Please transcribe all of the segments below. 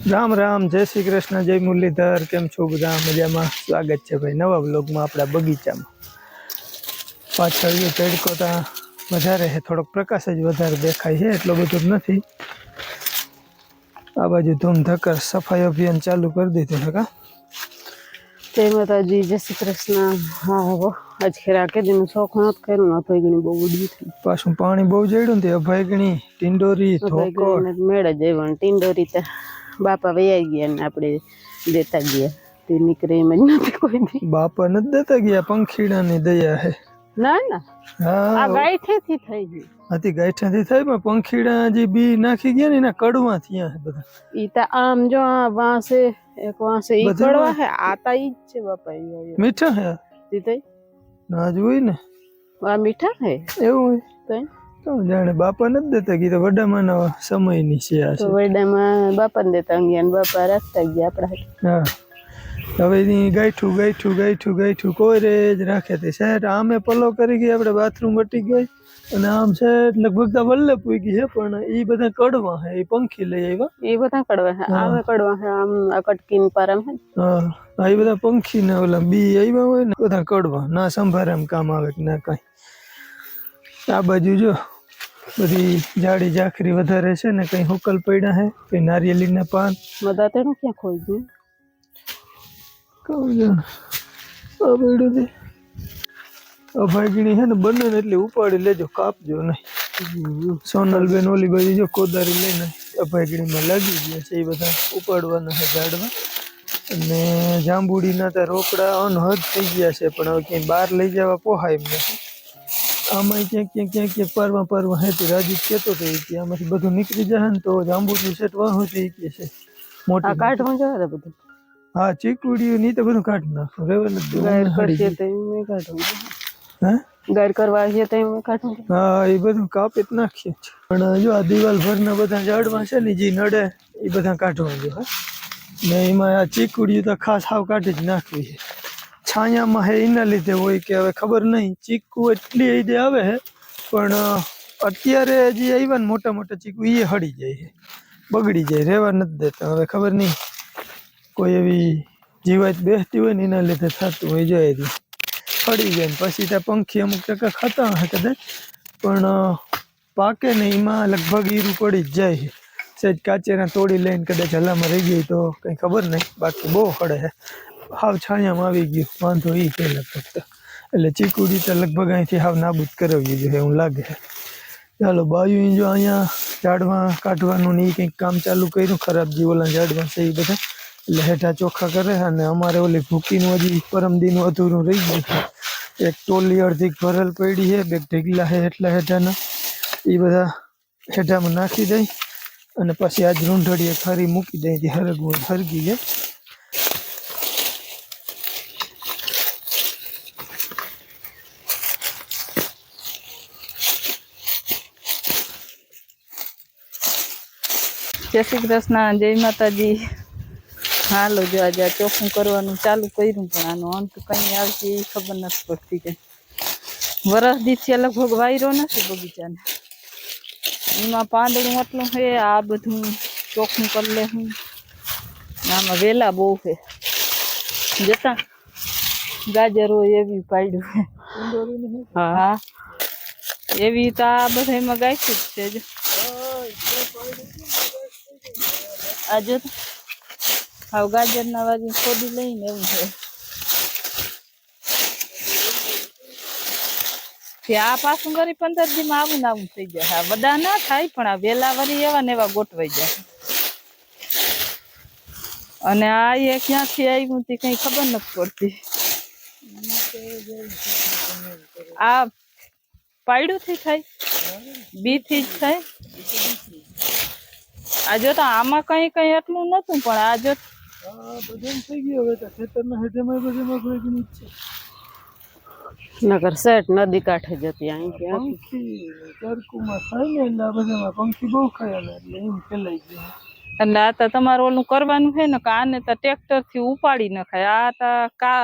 राम राम, जय श्री कृष्ण, जय मुरलीधर। केम छो बधा? मजामां? स्वागत है भाई नवा ब्लॉग में अपना बगीचा में। पाछळ ये तड़को ता वधारे है, थोड़ो प्रकाश ज वधारे देखाय है, एटलो बधो नथी। आ बाजू धूमधक्कर सफाई अभियान चालू कर दीधुं है का? जय माताजी, जय श्री कृष्ण। हाँ वो आज खेरा के दिन शौक नत कर्यो न अभयगणी बहु उडी थी। पाछुं पाणी बहु जड्युं ते अभयगणी टिंडोरी थोकोड मेड़ जेवण टिंडोरी ते बापा वयाई गया ने आपणे देता गया ते निकरे एम ज नथी कोई दी। बापा न देता गया, पंखीड़ा नी दया है ना ना हाँ आ गायठे थी થઈ ગઈ હતી ગાયઠા થી થઈ પણ पंखीड़ा जी बी नाखी गया ने कड़वा थिया है बधा। ई ता आम जो वहां से एक वहां से ई कड़वा है आता ई छे बापा ई मीठा है तीते ना जोई ने आ मीठा है એવું तो તો જાણે બાપા નથી દેતા કીધું વડામાંના સમયની છે આ તો વડામાં બાપાને દેતા ગયા ને બાપા રાખતા ગયા આપડા હા હવે ની ગાયઠું ગાયઠું ગાયઠું ગાયઠું કોઈ રે જ રાખે તે શહેર આમે પલો કરી ગઈ આપણે બાથરૂમ વટી ગઈ અને આમ છે લગભગ તો વલ્લે પૂગી છે પણ ઈ બધા કડવા છે ઈ પંખી લઈ આવ્યા એ બધા કડવા છે આમે કડવા છે આમ આ કટકીન પરમ છે હા આ ઈ બધા પંખી ને ઓલા બી આવ્યા હોય ને બધા કડવા ના સંભારામ કામ આવે કે ના કાઈ। આ બાજુ જો बड़ी जाड़ी जाखरी वधारे छे ने कई हुकल पड्या है कई नारिયેलीना पान मदाते नु क्या खोई गयो कोण जाने आ बेडो दे अभागणी है ने बने ने એટલે ઉપાડી લેજો કાપજો નહીં। સોનલ બેન ઓલી બાજુ જો કોદારી લઈને અભાગણીમાં લાગી ગયા છે એ બધા ઉપાડવાના છે ઝાડવા અને જાંબુડીના તો રોકડા અનહદ થઈ ગયા છે પણ હવે ક્યાંય બહાર લઈ જવા પોહાય એમ નથી। आमा क्या परवा परवा है तो राजू कहतो तो कि आमाथी बधुं निकली जाए ने तो जांबूनी सेट वाहो थी के छे मोटी आ काटवा जो रे बधुं। हां चीकुड़ियो नी तो बधुं काट नाखो रेवे न गायर करशे ते मैं काटूं हैं गायर करवा छे ते मैं काटूं हां ई बधुं कापी ज नाखिए पण जो आ दीवाल भरना बधा झाड़वा छे ने जी नडे ई बधा काटवा जो है ने एमां आ चीकुड़ियो तो खास हाव काटी ज नाखवी छे। छाया में है इना लीधे होय के हवे खबर नहीं चीकू एटली ईदे आवे है पण अत्यारे जे आव्या ने मोटा मोटा चीकू ई हड़ी जाय है बगड़ी जाय रेवा नथी देता। हवे खबर नहीं कोई एवी जीवात बेसती होय ने इना लीधे थतुं होय जो एदी हड़ी जाय ने पछी त्या पंखी अमुक टका खाता हशे कदाच पण पाके ने एमां लगभग ईरू पड़ी ज जाय है। सेज काचेरा तोड़ी लईने कदाच हलामां रही गई तो कई खबर नहीं बाकी बहु हड़े है हाव छायामां आवी गयो वांधो ई के लगभग એટલે ચીકુડી તો લગભગ અહીંથી હાવ નાબૂદ કરાવી દીધું એવું લાગે છે। ચાલો બાયુ જો અહીંયા ઝાડવા કાઢવાનું ને એ કંઈક કામ ચાલુ કર્યું ખરાબ જે ઓલા ઝાડવા છે એ બધા એટલે હેઠા ચોખ્ખા કરે અને અમારે ઓલી ભૂકીનું હજી પરમદીનું અધૂરું રહી ગયું છે। એક ટોલી અડધી ભરેલ પડી છે બે ઢીગલા છે એટલા હેઠાના એ બધા હેઠામાં નાખી દઈ અને પછી આજ રૂંઢડીએ ખારી મૂકી દઈ હરગવું હરગી જાય। जय श्री कृष्ण, जय माताजी। हालो जो आज चोखू करवानुं चालू कर्युं पण आनो अंत कई आवशे ए खबर नथी पड़ती के वरस दीथी लगभग वायरो नथी बगीचाने एमां પાંદડું આટલું છે આ બધું ચોખ્ખું કરી લેવું આમાં વેલા બહુ છે જતા ગાજરો એવી પાડ્યું હા હા એવી તો આ બધામાં ગાયશું જ છે જ આજે હાવ ગાજરના વાજી ખોદી લઈને એવું છે આ પાછું વળી 15 દીમાં આવું ને આવું થઈ જાય। હા વડા ના થાય પણ આ વેલા વળી એવા ને એવા ગોઠવાઈ જાય અને આ એ ક્યાંથી આવ્યું તે કઈ ખબર નથી પડતી। આ પાડ્યું થી થાય બી થી જ થાય આ જો તો આમાં કઈ કઈ એટલું નતું પણ આ જો બધું થઈ ગયું હવે તો ખેતરના હેઠેમાં બધેમાં ભેગી છે नगर सेट नदी काठे जती आई के पंखी चरकुमा થાય ને એટલે બધામાં પંખી બહુ ખાયા એટલે એમ ફેલાઈ ગયું એટલે આ તો તમારું ઓલું કરવાનું છે ને કે આને તો ટ્રેક્ટર થી ઉપાડી નખાય આ તો કા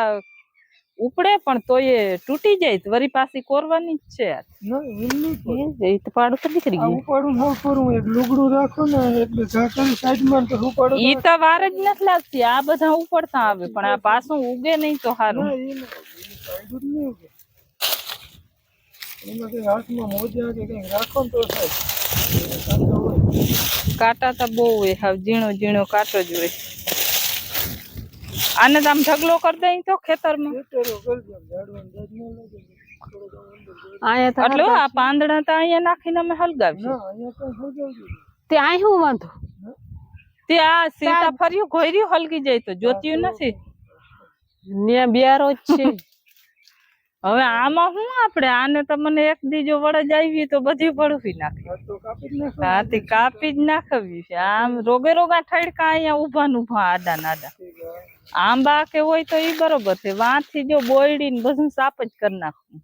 ઉપડે પણ તોય તૂટી જાય તો વરી પાછી કોરવાની જ છે ના એમ નહીં પડે. એ તો પાડું તો નીકળી આ ગયું. ઉપાડું ન કરું એક લુગડું રાખો ને એટલે ઝાકળ સાઈડમાં તો ઉપાડો ઈ તો વાર જ નથી લાગતી આ બધા ઉપડતા આવે પણ આ પાછું ઉગે નહીં તો સારું ના એ ના સાઈડ જ નહીં ઉગે. એમાં કઈ હાથમાં મોજા કે કઈ રાખો ને તો થાય. કાંટો હોય. કાંટા તો બહુ હોય હાવ ઝીણો ઝીણો કાંટો જ હોય આને તો આમ ઢગલો કરી દઈ તો ખેતરમાં ખેતરો કરજો ઝાડવાનું દાદ ન લાગે. થોડોક આમ અંદર જોઈ. અહીંયા તો એટલે આ પાંદડા તો અહીંયા નાખીને અમે હલગાવીશું ના અહીંયા કઈ સજાવજો. તે અહીં હું વાંધો. તે આ સીતાફળિયું ઘોર્યું હલકી જાય તો જોત્યું નથી ત્યાં બિયારો જ છે. હવે આમાં શું આપણે આને તો મને એક દીજો વળજ આવી તો બધી ભળવી નાખી આ તો કાપી જ નાખો. હાથી કાપી જ નાખવી છે આમ રોગે રોગા ઠડકા અહીંયા ઉભા ને ઉભા આડા નાડા આંબા કે હોય તો ઈ બરોબર છે વાંથી જો બોયડી ને બધું સાપ જ કરી નાખવું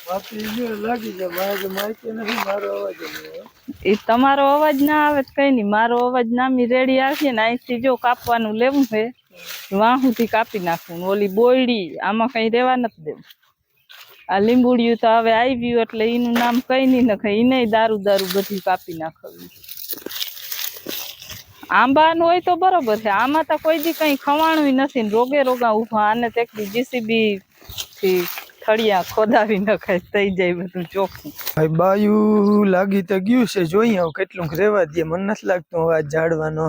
બાકી જો લાગી જાય મારે માહિતી નથી મારો અવાજ જ નહીં હોય. એ તમારો અવાજ ના આવે તો કઈ નહીં મારો અવાજ નામી રેડી આવશે ને અહીંથી જો કાપવાનું લેવું છે વાહુથી કાપી નાખવું ને ઓલી બોયડી આમાં કઈ રેવા નથી દેવું આ લીંબુડિયું તો હવે આવ્યું એટલે એનું નામ કઈ નહીં નખાય એને દારૂ બધી કાપી નાખવી આંબાનું હોય તો બરોબર છે આમાં તો કોઈ દી કઈ ખવાણું નથી ને રોગે રોગા ઉભા આને તો એક જીસીબી થી થળિયા ખોદાવી નખાય થઈ જાય બધું ચોખ્ખું ભાઈ બાયું લાગી તો ગયું છે જોઈએ હવે કેટલું રેવા દે મને નથી લાગતું હવે આ ઝાડવાનો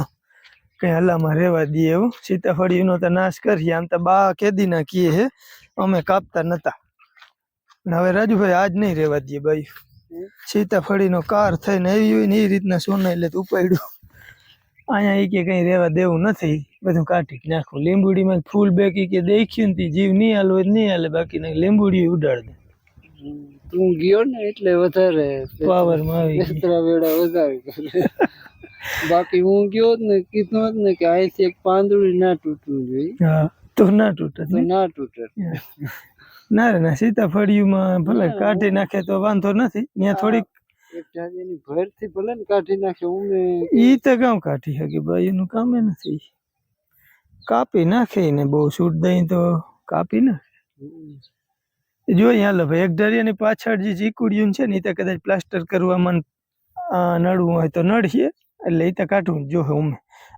કઈ હલામાં રેવા દે એવું સીતાફળીનો તો નાશ કરીએ આમ તો બા કેદી ના કીએ હે અમે કાપતા નતા હવે રાજુભાઈ આજ નહીં રેવા દે બાયું સીતાફળીનો કાર થઈને આવી હોય ને એ રીતના સોના એટલે ઉપાડ્યું અહીંયા એ કે કઈ રેવા દેવું નથી બધું કાઢી નાખું લીંબુડીમાં ફૂલ બેકી કે દેખ્યું ને જીવ નહીં હાલ હોય નહીં હાલે બાકી લીંબુડી ઉડાડ દે તું ગયો ને એટલે વધારે પાવરમાં આવી ગઈ. વેતરા વેડા વધારે કરે બાકી હું ગયો જ ને કીધું જ ને કે અહીંથી એક પાંદડું ના તૂટવું જોઈએ હા તો ના તૂટે તો ના તૂટે ના રે ના સીતાફળીમાં ભલે કાઢી નાખે તો વાંધો નથી ત્યાં થોડીક એક જાગીની ભરથી ભલે ને કાઢી નાખે હું ઈ તો ગામ કાઢી શકે ભાઈ એનું કામ નથી કાપી નાખે ને બહુ છૂટ દઈ તો કાપી નાખે જોઈએ હાલો ભાઈ એક ઢરિયાની પાછળ જે ચીકુડિયું છે ને એ તો કદાચ પ્લાસ્ટર કરવામાં નડવું હોય તો નડીએ એટલે એ તો કાઢવું જ જોહે ઉમે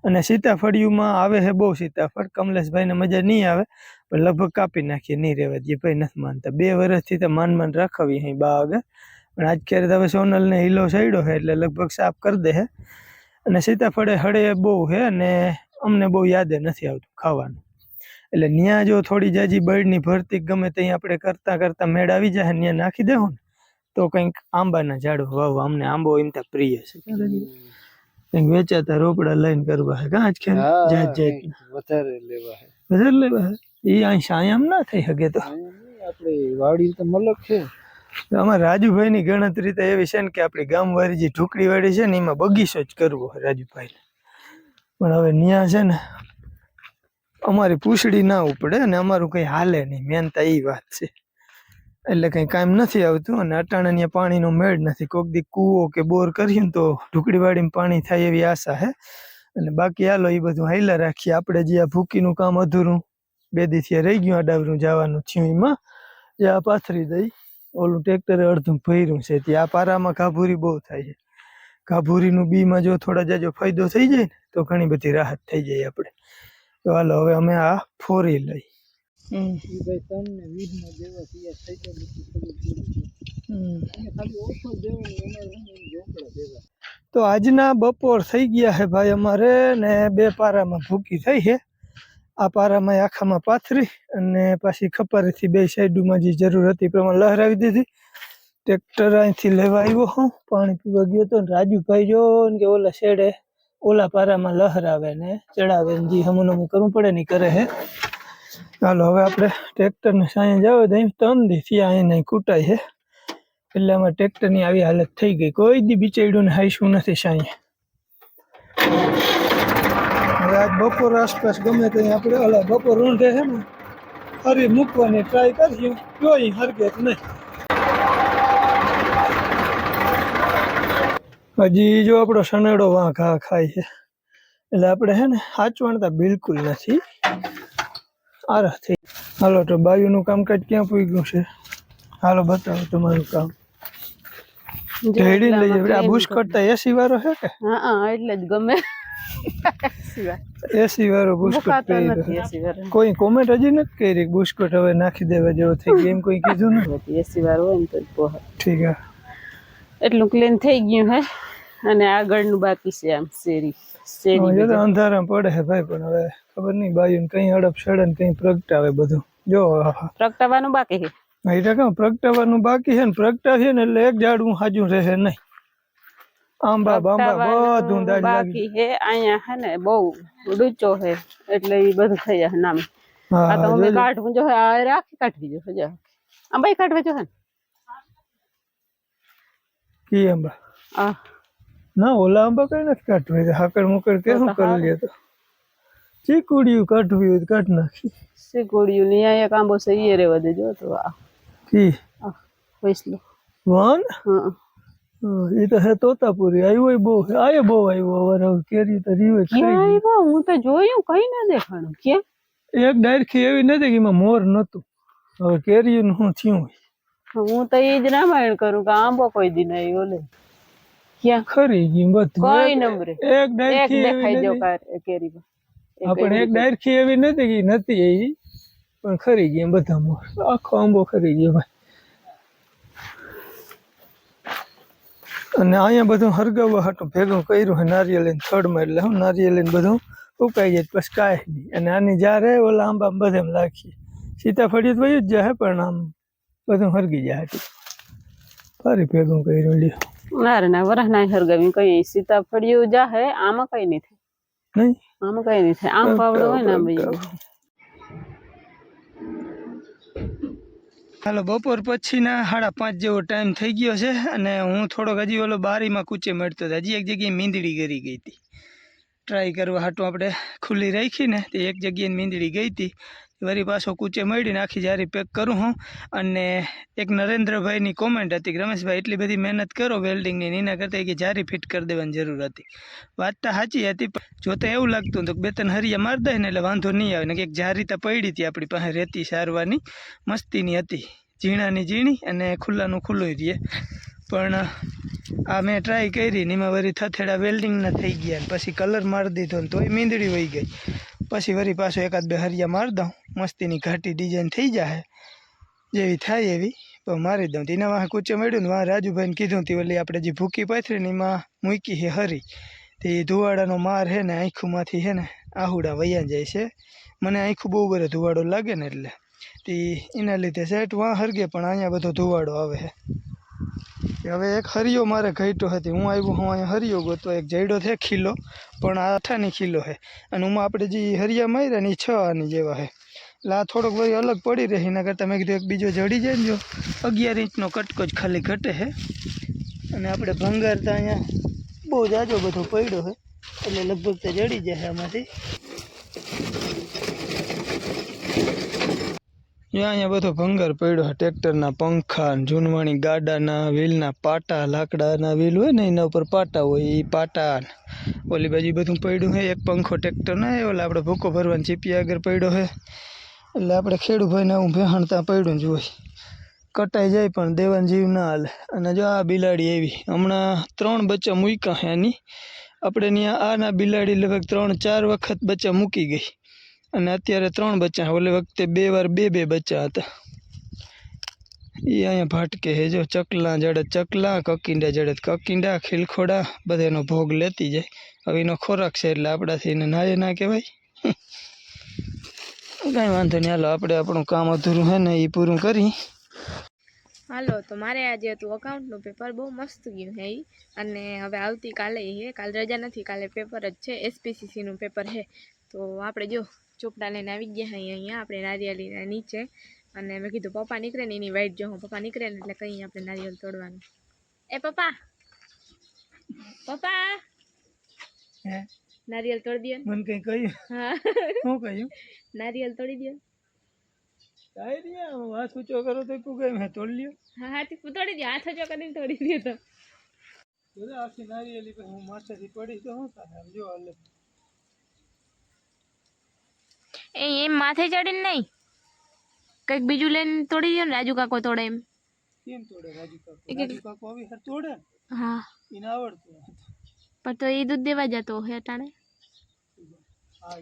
અને સીતાફળિયુંમાં આવે છે બહુ સીતાફળ કમલેશભાઈને મજા નહીં આવે પણ લગભગ કાપી નાખીએ નહીં રહેવા દઈએ ભાઈ નથી માનતા 2 વર્ષથી તો માન રાખવી અહીં બા આગળ પણ આજ ક્યારે તો હવે સોનલને હિલો સડ્યો છે એટલે લગભગ સાફ કરી દે છે અને સીતાફળે હળે બહુ છે અને અમને બહુ યાદ નથી આવતું ખાવાનું એટલે ત્યાં જો થોડી જાજી બળની ભરતી ગમે ત્યાં આપણે કરતા કરતા મેળ આવી જાય ત્યાં નાખી દેવું ને તો કંઈક આંબાના ઝાડવા વાવવા અમને આંબો એમ તો પ્રિય છે કંઈક વેચાતા રોપડા લઈને કરવા છે કાં જ ખેર જાત જાત વધારે લેવા હે વધારે લેવા છે એ અહીં સાયામ ના થઈ શકે તો આપણે વાડી તો મલક છે અમારા રાજુભાઈની ગણતરી તો એવી છે ને કે આપણી ગામવાળી જે ઢુકડી વાળી છે ને એમાં બગીચો જ કરવો હોય રાજુભાઈને પણ હવે ન્યા છે ને અમારી પૂછડી ના ઉપડે અને અમારું કંઈ હાલે નહીં મેન તો એ વાત છે એટલે કંઈ કામ નથી આવતું અને અટાણા ત્યાં પાણીનો મેળ નથી કોક દી કૂવો કે બોર કર્યું ને તો ઢુકડીવાળીમાં પાણી થાય એવી આશા છે અને બાકી હાલો એ બધું હાઈલા રાખીએ આપણે જે આ ભૂકીનું કામ અધૂરું 2 દીથી રહી ગયું અડાવરું જવાનું થયું એમાં જે આ પાથરી દઈ ઓલું ટ્રેક્ટરે અડધું ભર્યું છે ત્યાં પારામાં ઘાભૂરી બહુ થાય છે ઘાભૂરીનું બીમાં જો થોડા જાજો ફાયદો થઈ જાય ને તો ઘણી બધી રાહત થઈ જાય આપણે તો હાલો હવે અમે આ ફોરી લઈ ભાઈ તમને 20 માં દેવા તૈયાર થઈ જાય ખાલી ઓછો દેવાનું અમારે ઝોપડા દેવા તો આજના બપોર થઈ ગયા છે ભાઈ અમારે ને 2 પારામાં ભૂકી થઈ છે આ પારામાં આખામાં પાથરી અને પાછી ખપારીથી 2 સાઈડમાં જે જરૂર હતી એ પ્રમાણે લહેરાવી દીધી ટ્રેક્ટર અહીંથી લેવા આવ્યો હું પાણી પીવા ગયો તો રાજુભાઈ જો ને કે ઓલા શેડે ઓલા પારામાં લહેરાવે ને ચડાવે ને જે હમું કરવું પડે ને કરે છે ચાલો હવે આપણે ટ્રેક્ટરને સાંજે જાવ તો અહીં 3 દીથી અહીં નહીં કૂટાય છે એટલે અમારે ટ્રેક્ટરની આવી હાલત થઈ ગઈ કોઈ દી બિચાર્યું ને હાઈશું નથી સાંજે હવે આજ બપોર આસપાસ ગમે ત્યાં આપણે ઓલા બપોર ઊંધે છે ને હરી મૂકવાની ટ્રાય કરીએ જોઈ હરગે નહીં હજી જો આપણો સનેડો વાં ઘા ખાય છે એટલે આપણે છે ને સાચવણતા બિલકુલ નથી આરાથી હાલો તો બાયુનું કામકાજ ક્યાં પૂગ્યું છે? હાલો બતાવો તમારું કામ. ઢેડીને લઈ જાય. આ બુશ કરતા એસી વાળો છે કે? હા એટલે જ ગમે. એસી વાળો બુસ્કટ મુકાતા પહેર્યો. નથી એસી વાર. કોઈ કોમેન્ટ હજી નથી કરી બુસ્કટ હવે નાખી દેવા જેવો થઈ ગયો એમ કોઈ કીધું ને? એસી વાર હોય ને તો જ પોહે. ઠીક હે. એટલું ક્લીન થઈ ગયું હે અને આગળનું બાકી છે આમ શેરી જો તો અંધારા પડે છે ભાઈ પણ હવે ખબર નહીં બાયુને કઈ હડપ સડે ને કઈ પ્રગટાવે બધું. જો પ્રગટાવાનું બાકી છે. એટલે કાં પ્રગટાવાનું બાકી છે ને પ્રગટાવીએ ને એટલે એક ઝાડવું હાજું રહેશે નહીં. આંબા બાંબા બધું દાળ બાકી છે અહીંયા હે ને બહુ ડૂચો છે એટલે એ બધું થઈ જાય નામ. આ તો અમે કાઢવું જો આ રાખી કાઢવી જો જો આંબા કાઢવા જો હે કી આંબા આ ના ઓલા આંબા કઈ નથી કાઢવી હાકડ મુકડ કેવું કરી લે તો ચીકુડિયું કાઢવી હોય તો કાઢ નાખી. શીકોડિયું ની આ એક આંબો છે એ રેવા દેજો તો આ કી વૈસલો વન હા એ તો હે તોતાપુરી આવ્યો બહુ આયે બહુ આવ્યો હવે કેરી તો રીવે ક્યાં આવ્યો હું તો જોયું કઈ ના દેખાણું ક્યાં એક ડાયરખી એવી નથી કે એમાં મોર નતું. હવે કેરીયું શું થયું હું તો એ જ રામાયણ કરું કે આંબો કોઈ દી નહીં ઓલે ક્યાં ખરી ગયું બધું કોઈ નંબરે એક એક ડાયરખી દેખાઈ એવી જો નથી. કેરીમાં પણ એક ડાયરખી એવી નથી કે નથી એવી પણ ખરી ગઈ બધા મોર આખો આંબો ખરી ગયો ભાઈ. અને અહીંયા બધું હરગાવવા હાટું ભેગું કર્યું છે નારિયેળ લઈને થડમાં એટલે હું નારિયેળ લઈને બધું ઉકાઈ જાય પછી કાંઈ નહીં. અને આની જ્યારે ઓલા આંબા બધે લાખીએ સીતાફળી તો વયું જ જાય પણ આમ બધું હરગી જાય હાટું ફરી ભેગું કર્યું લ્યો. ના ના વરસ ના હરગાવી કઈ સીતાફળિયું જા હે આમાં કઈ નહીં થાય નહીં આમાં કઈ નહીં થાય આમ પાવડો હોય ને આમ હાલો બપોર પછીના 5:30 જેવો ટાઈમ થઈ ગયો છે અને હું થોડોક હજી ઓલો બારીમાં કૂચે મળતો હતો. હજી એક જગ્યાએ મીંદડી ગરી ગઈ હતી. ટ્રાય કરવા હાટું આપણે ખુલ્લી રાખી ને તે એક જગ્યાએ મીંદડી ગઈ હતી. વળી પાછો કૂચે મળીને આખી જારી પેક કરું હું. અને એક નરેન્દ્રભાઈની કોમેન્ટ હતી કે રમેશભાઈ એટલી બધી મહેનત કરો વેલ્ડિંગની એના કરતાં કે જારી ફિટ કરી દેવાની જરૂર હતી. વાત તો સાચી હતી પણ જોતાં એવું લાગતું હતું કે 2-3 હરિયા મારી દે ને એટલે વાંધો નહીં આવે ને કે એક જારી તો પડી હતી આપણી પાસે રેતી સારવાની મસ્તીની હતી ઝીણાની ઝીણી અને ખુલ્લાનું ખુલ્લું રહીએ. પણ આ મેં ટ્રાય કરી ને એમાં વળી થથેડા વેલ્ડિંગના થઈ ગયા ને પછી કલર મારી દીધો ને તોય મીંદડી વહી ગઈ. પછી વળી પાછો 1-2 હરિયા મારી દઉં મસ્તીની ઘાટી ડિઝાઇન થઈ જાય જેવી થાય એવી પણ મારી દઉં. એના વાહ કૂચે મળ્યું ને વાહ રાજુભાઈને કીધું તે ઓલી આપણે જે ભૂકી પાથરી ને એમાં મૂકી છે હરી તે ધુવાડાનો માર છે ને આંખોમાંથી છે ને આહુડા વયા જાય છે. મને આંખું બહુ બધો ધુવાડો લાગે ને એટલે તે એના લીધે સેટ વાં હરગે પણ અહીંયા બધો ધુવાડો આવે છે. હવે એક હરિયો મારે ઘટ્યો હતી હું આવ્યો હું અહીંયા હરિયો ગોતો એક જઈડો છે ખીલો પણ આ 8 ખીલો છે અને હું આપણે જે હરિયા માર્યા ને એ 6 આની જેવા છે એટલે આ થોડોક વળી અલગ પડી રહી એના કરતાં મેં કીધું એક બીજો જડી જાય ને જો 11 ઇંચનો કટકો જ ખાલી ઘટે છે. અને આપણે ભંગાર તો અહીંયા બહુ જાજો બધો પડ્યો છે એટલે લગભગ તો જડી જાય આમાંથી. અહીંયા બધો ભંગાર પડ્યો છે ટ્રેક્ટરના પંખા જૂનવાણી ગાડાના વ્હીલના પાટા લાકડાના વ્હીલ હોય ને એના ઉપર પાટા હોય એ પાટા ઓલી બાજુ બધું પડ્યું છે. એક પંખો ટ્રેક્ટરનો ઓલા આપણે ભૂકો ભરવાની ચીપિયા આગળ પડ્યો છે એટલે આપણે ખેડૂભાઈને આવું ભેહણ ત્યાં પડ્યું જ હોય કટાઈ જાય પણ દેવાન જીવ ના હાલે. અને જો આ બિલાડી એવી હમણાં 3 બચ્ચા મૂક્યા છે આની આપણે ત્યાં આના બિલાડી લગભગ 3-4 વખત બચ્ચા મૂકી ગઈ અને અત્યારે 3 બચ્ચા ઓલે વખતે 2 વાર 2 બચ્ચા હતા. એ અહીંયા ભાટકે છે જો ચકલા જડત ચકલા કકીંડા જડત કકીંડા ખીલખોડા બધાનો ભોગ લેતી જાય. હવે એનો ખોરાક છે એટલે આપણાથી એને નાય ના કહેવાય. કાંઈ વાંધો નહીં હાલો આપણે આપણું કામ અધૂરું છે ને એ પૂરું કરી. હાલો તો મારે આજે હતું અકાઉન્ટનું પેપર બહુ મસ્ત ગયું છે અને હવે આવતીકાલે છે કાલ રજા નથી કાલે પેપર જ છે એસપીસીસીનું પેપર છે. તો આપણે જો ચોપડા લઈને આવી ગયા અહીંયા આપણે નારિયેળીના નીચે અને મેં કીધું પપ્પા નીકળે ને એની વાઈટ જો હું પપ્પા નીકળે ને એટલે કંઈ આપણે નારિયેળ તોડવાનું. એ પપ્પા પપ્પા નારિયેળ તોડી દો. મને કંઈ કહ્યું? હા શું કહ્યું? નારિયેળ તોડી દો. વાત ઊંચો કરો તો પૂગાય મેં તોડી લ્યો. હા હા તોડી દો હાથ જો કરીને તોડી દો. તો આખી નારિયેળી પછી હું માથેથી પડી તો શું થાય જો હાલે એમ માથે ચડીને નહીં કંઈક બીજું લઈને તોડી દો ને, રાજુ કાકો તોડે એમ. કેમ તોડે રાજુ કાકો આવી હર તોડે ને, હા એને આવડતું નથી. પણ તો એ દૂધ દેવા જતો હે ટાણે. હા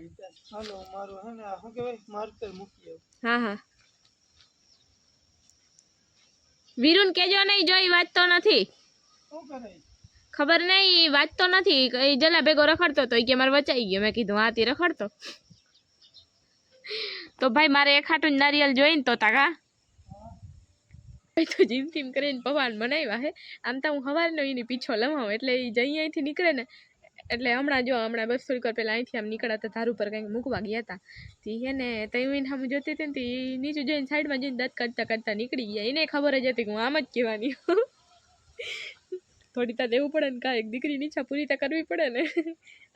હાલો મારું હે ને શું કહેવાય માર્કર મૂકી આવું. હા હા વીરુન કેજો નહીં, જો ઈ વાંચતો નથી. શું કરે ખબર નહીં, ઈ વાંચતો નથી. એ જલા ભેગો રખડતો તો, ઈ કે મારે વચાઈ ગયો. મેં કીધું હા, તી રખડતો તો ભાઈ મારે એક હાટું નારિયેલ જોઈને તો તાકા તો જીમ તીમ કરીને પવાન બનાવ્યા હે. આમ તો હું સવારનો એની પીછો લવાઉં એટલે એ જઈ અહીંથી નીકળે ને એટલે હમણાં બસ થોડીક વાર પહેલા અહીંથી આમ નીકળ્યા હતા, ધાર ઉપર કંઈક મૂકવા ગયા હતા. તી હે ને તઈ સામે જોતી હતી ને તી નીચે જોઈને સાઈડમાં જઈને દાંત કાઢતા કાઢતા નીકળી ગયા. એને ખબર જ હતી કે હું આમ જ કહેવાની. થોડી તા દેવું પડે ને, કાંઈક દીકરીની ઈચ્છા પૂરી તા કરવી પડે ને.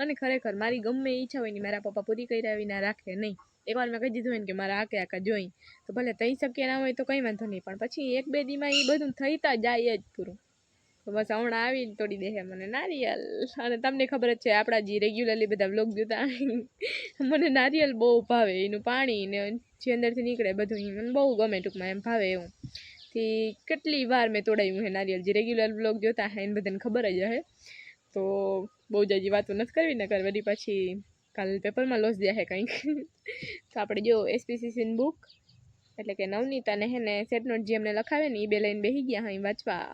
અને ખરેખર મારી ગમે ઈચ્છા હોય ને મારા પપ્પા પૂરી કર્યા વિના રાખે નહીં. એકવાર મેં કહી દીધું હોય ને કે મારા આકે જોઈ તો ભલે તઈ શક્ય ના હોય તો કંઈ વાંધો નહીં, પણ પછી 1-2 દીમાં એ બધું થઈ તા જાય જ પૂરું. તો બસ હમણાં આવીને તોડી દે મને નારિયેલ. અને તમને ખબર જ છે આપણા જે રેગ્યુલરલી બધા વ્લોગ જોતા મને નારિયેલ બહુ ભાવે. એનું પાણી ને જે અંદરથી નીકળે બધું મને બહુ ગમે, ટૂંકમાં એમ ભાવે એવું. થી કેટલી વાર મેં તોડાયું હે નારિયેલ. જે રેગ્યુલર વ્લોગ જોતા હે એને બધાને ખબર જ હે. તો બહુ જાજી વાતો નથી કરવી ને વળી પછી કાલ પેપરમાં લોસ દે હે કંઈક. તો આપણે જો એસપીસીસીની બુક એટલે કે નવનીતાને હે ને સેટ નોટ જે અમને લખાવે ને એ બે લઈને બેસી ગયા અહીં વાંચવા.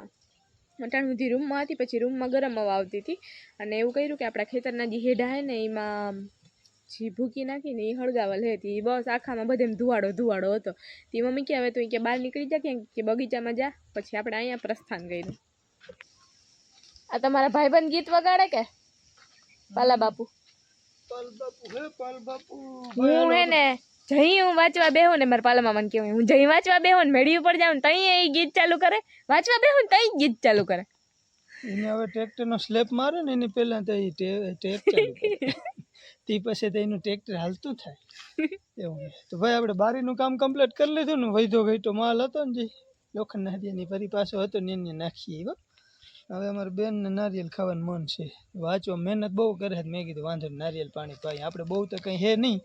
અટાણ સુધી રૂમમાં હતી, પછી રૂમમાં ગરમ હવા આવતી હતી અને એવું કર્યું કે આપણા ખેતરના જે હેડા હે ને એમાં જે ભૂકી નાખીને એ હળગાવલ હતી. બસ આખામાં બધે ધુવાડો હતો. તે મમ્મી કે હવે તું કે બહાર નીકળી જા કે બગીચામાં જા. પછી આપણે અહીંયા પ્રસ્થાન કર્યું. આ તમારા ભાઈબંધ ગીત વગાડે કે પાલા બાપુ? પાલ બાપુ હું હે ને જઈ હું વાંચવા બેહું ને મારા પાલા મામાને કહેવાય, હું જઈ વાંચવા બેહું ને મેળી ઉપર જાઉં ને તઈ એ ગીત ચાલુ કરે. વાંચવા બેહું ને તઈ ગીત ચાલુ કરે. એને હવે ટ્રેક્ટરનો સ્લેપ મારે ને એની પહેલા તો એ ટેપ ચાલુ કરે. તે પછી તો એનું ટ્રેક્ટર હાલતું થાય એવું. તો ભાઈ આપણે બારીનું કામ કમ્પ્લીટ કરી લીધું ને, વૈધો ગઈતો માલ હતો ને જે લોખંડના હરિયાની ફરી પાછો હતો ને એને નાખીએ. હવે અમારે બેનને નારિયેલ ખાવાનું મન છે, વાંચવા મહેનત બહુ કરે છે. મેં કીધું વાંધો નારિયેલ પાણી પાઈ, આપણે બહુ તો કંઈ હે નહીં.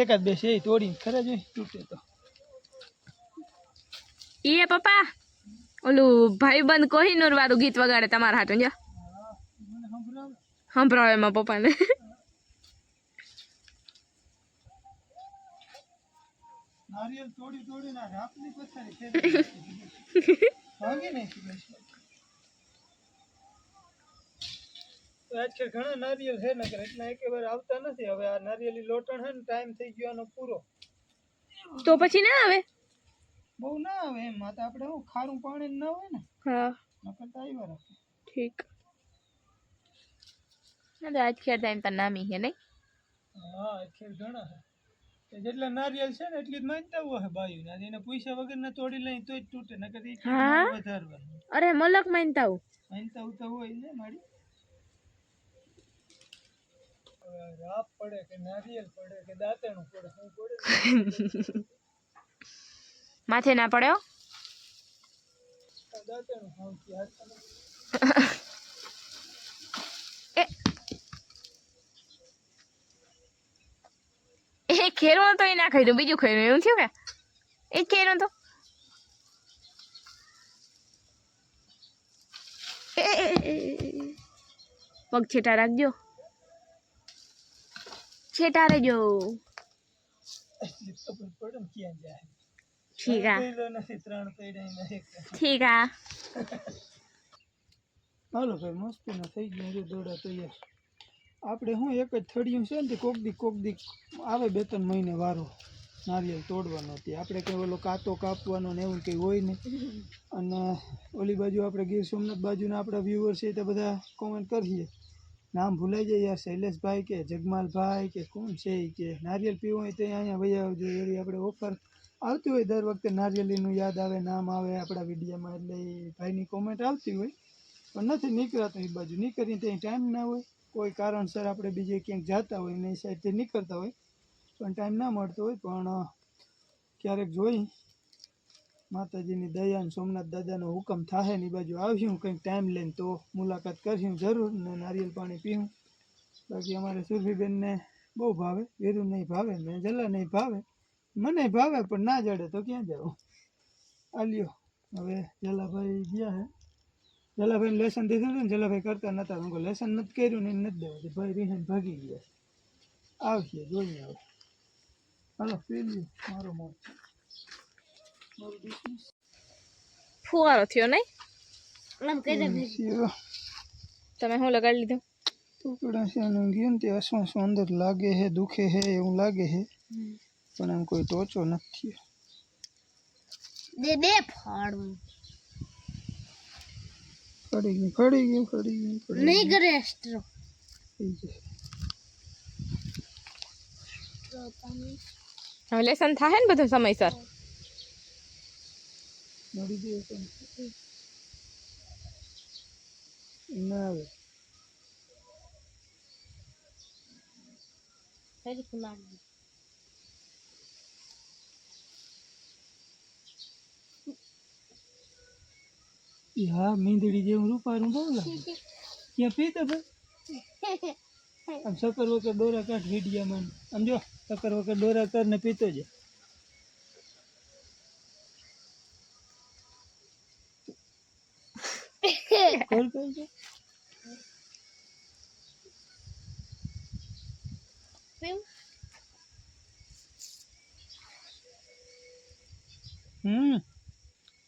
એકાદ બે છે એ તોડીને ખરા જોઈએ તૂટે તો. એ પપ્પા ઓલું ભાઈબંધ કોહિનૂર વાળું ગીત વગાડે તમારા હાથું જા સંભળાવે એમાં પપ્પાને. નારિયેલ તોડી ના રાપની પથારી ભાગી નાખી બસ. આજકાલ ઘણા નારિયેલ છે ને એટલા એકેવાર આવતા નથી. હવે આ નારિયેલી લોટણ છે ને ટાઈમ થઈ ગયો આનો પૂરો, તો પછી ના આવે, બહુ ના આવે એમ. તો આપણે શું ખારું પાણી ના હોય ને, હા નકર તો આવ્યા રાખે. ઠીક. આજ ખેર ટાઈમ તો નામી હે નહીં? હા ખેર ઘણા છે. જેટલા નારિયેલ છે ને એટલી જ માનતા હોય બાયું ને, એને પૈસા વગર ને તોડી લઈ તો જ તૂટે, નકર વધારવાનું. અરે મલક માનતા તો હોય ને મારી. રાપ પડે કે નારિયેલ પડે કે દાંતણું પડે, શું પડે માથે ના પડ્યો. દાંતણું એ ખેરું તો એ ના ખાઈ બીજું ખાઈ એવું થયું કે એ ખેરું તો પગ છેટા રાખજો, છેટા રહેજો. પડે ને ક્યાં જાય. ઠીક આ નથી 3 પૈડા નથી. ઠીક આ હાલો ભાઈ મસ્તી ના થઈ ગયું દોડા તૈયાર. આપણે શું એક જ થડિયું છે ને કોક દી આવે 2-3 મહિને વારો નારિયેલ તોડવાનો હતી. આપણે કંઈ ઓલો કાંતો કાપવાનો ને એવું કંઈ હોય નહીં. અને ઓલી બાજુ આપણે ગીર સોમનાથ બાજુના આપણા વ્યુઅર છે તે બધા કોમેન્ટ કરીએ, નામ ભૂલાઈ જાય યાર, શૈલેષભાઈ કે જગમાલભાઈ કે કોણ છે એ કે નારિયેલ પીવું હોય તો અહીંયા ભાઈ આવજો. એવી આપણે ઓફર આવતી હોય દર વખતે, નારિયેલીનું યાદ આવે, નામ આવે આપણા વિડીયોમાં, એટલે એ ભાઈની કોમેન્ટ આવતી હોય. પણ નથી નીકળાતું એ બાજુ, નીકળીને ત્યાં ટાઈમ ના હોય, કોઈ કારણસર આપણે બીજે ક્યાંક જતા હોય ને એ સાઈડથી નીકળતા હોય પણ ટાઈમ ના મળતો હોય. પણ ક્યારેક જોઈ માતાજીની દયા સોમનાથ દાદાનો હુકમ થાય ને એ બાજુ આવશું કંઈક ટાઈમ લઈને તો મુલાકાત કરશું જરૂર ને નારિયેલ પાણી પીવું. બાકી અમારે સુરભીબેનને બહુ ભાવે, વીરુ નહીં ભાવે ને જલા નહીં ભાવે, મને ભાવે પણ ના જડે તો ક્યાં જાવ. આલ્યો હવે જલાભાઈ ગયા હે. જલાભાઈ લેસન દીધું હતું ને, જલાભાઈ કરતા નતા. હું લેસન નથી કર્યું ને નથી દેવા. ભાઈ રીહાન ભાગી ગયા. આવશે જોઈએ હવે. હાલો પી લ્યો મારો મોત. ફુવારો થયો નહીં શિવા તમે શું લગાડી લીધું ટુકડા છે અને ગયું ને તે અસવાસો અંદર લાગે હે, દુખે હે એવું લાગે હે, પણ એમ કોઈ ટોચો નથી. ફળી ગયું નહીં કરે એસ્ટ્રો હવે લેસન થાય ને બધું સમયસર મળી ગયું પણ ના આવે. હા મીંદડી જેવું રૂપારું બહુ લાગે. ક્યાં પીતો ભાઈ આમ સકર વગર ડોરા કાઢ વિડીયામાં આમ જો સકર વગર ડોરા કર ને પીતો જાય. કોલ કઈ છે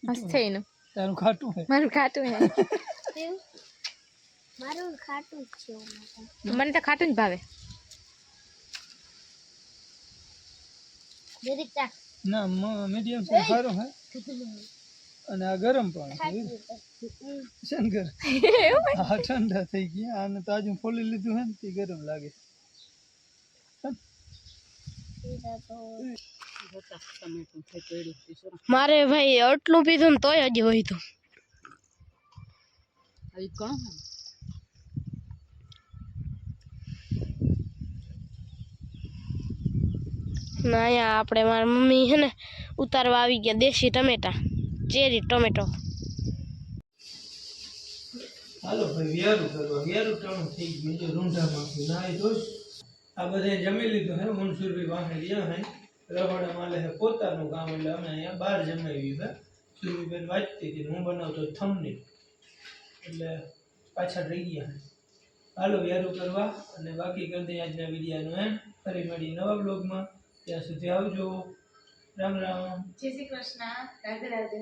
મસ્ત થઈને તારું ખાટું હે મારું ખાટું હે મને તો ખાટું જ ભાવે ના મીડિયમ છે સારો હે અને આ ગરમ પણ શંકર હા ઠંડા થઈ ગયા અને તાજું ફોલી લીધું હે ને તે ગરમ લાગે. મારે ભાઈ આટલું પીધું ને તોય હજી હોય તો ના અહીંયા આપણે મારા મમ્મી હે ને ઉતારવા આવી ગયા દેશી ટમેટા ચેરી ટમેટો. હાલો ભાઈ વ્યારું કરવા વ્યારું ટાણું થઈ ગયું જો રૂંઢામાં નાય દોષ. આ બધા જમી લીધું હે. મનસુરભાઈ વાહે ગયા હે રવાડા માલે હે પોતાનું કામ એટલે અમે અહીંયા બહાર જમાવી હે. સુરભીબેન વાંચતી હતી હું બનાવતો થમની એટલે પાછા રહી ગયા હે. હાલો વ્યારું કરવા અને બાકી કરી દઈએ આજના વિડીયાનું એમ. ફરી મળી નવા બ્લોગમાં. ત્યાં સુધી આવજો. રામ રામ. જય શ્રી કૃષ્ણ. રાધે રાધે.